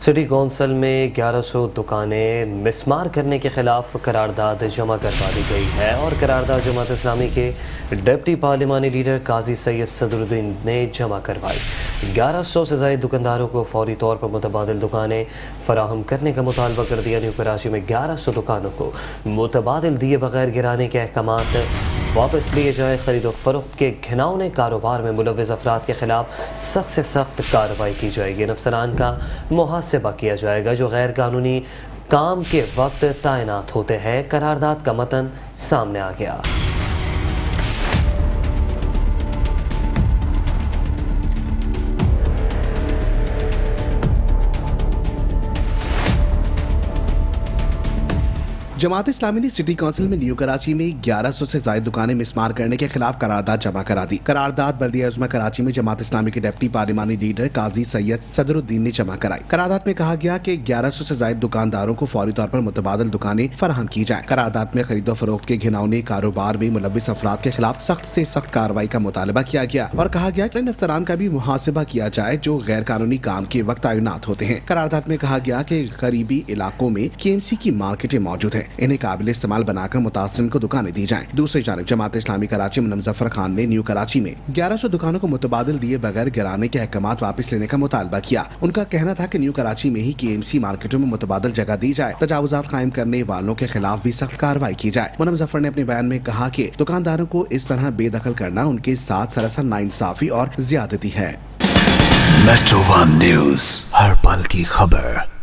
City council میں 1100 دکانیں مسمار کرنے کے خلاف قرارداد جمع کروا دی گئی ہے اور قرارداد جماعت اسلامی کے ڈپٹی پارلیمانی لیڈر قاضی سید صدر الدین نے جمع کروائی۔ 1100 سے زائد دکانداروں کو فوری طور پر متبادل دکانیں فراہم کرنے کا مطالبہ کر دیا۔ نیو کراچی میں 1100 دکانوں کو متبادل دیے بغیر گرانے کے احکامات واپس لیے جائیں۔ خرید و فروخت کے گھناؤنے کاروبار میں ملوث افراد کے خلاف سخت سے سخت کارروائی کی جائے گی۔ افسران کا محاسبہ کیا جائے گا جو غیر قانونی کام کے وقت تعینات ہوتے ہیں۔ قرارداد کا متن سامنے آ گیا۔ جماعت اسلامی نے سٹی کونسل میں نیو کراچی میں 1100 سے زائد دکانیں مسمار کرنے کے خلاف قرارداد جمع کرا دی۔ قرارداد بلدیہ عظمیٰ کراچی میں جماعت اسلامی کے ڈپٹی پارلیمانی لیڈر قاضی سید صدر الدین نے جمع کرائی۔ قرارداد میں کہا گیا کہ 1100 سے زائد دکانداروں کو فوری طور پر متبادل دکانیں فراہم کی جائیں۔ قرارداد میں خرید و فروخت کے گھناؤنے کاروبار میں ملوث افراد کے خلاف سخت سے سخت کارروائی کا مطالبہ کیا گیا اور کہا گیا کہ ان افسران کا بھی محاسبہ کیا جائے جو غیر قانونی کام کے وقت تعینات ہوتے ہیں۔ قرارداد میں کہا گیا کہ غریبی علاقوں میں KMC کی مارکیٹیں موجود ہیں، انہیں قابل استعمال بنا کر متاثرین کو دکانیں دی جائیں۔ دوسری جانب جماعت اسلامی کراچی منم ظفر خان نے نیو کراچی میں 1100 دکانوں کو متبادل دیے بغیر گرانے کے احکامات واپس لینے کا مطالبہ کیا۔ ان کا کہنا تھا کہ نیو کراچی میں ہی KMC مارکیٹوں میں متبادل جگہ دی جائے، تجاوزات قائم کرنے والوں کے خلاف بھی سخت کارروائی کی جائے۔ منم ظفر نے اپنے بیان میں کہا کہ دکانداروں کو اس طرح بے دخل کرنا ان کے ساتھ سراسر ناانصافی اور زیادتی ہے۔ میٹرو ون نیوز، ہر پل کی خبر۔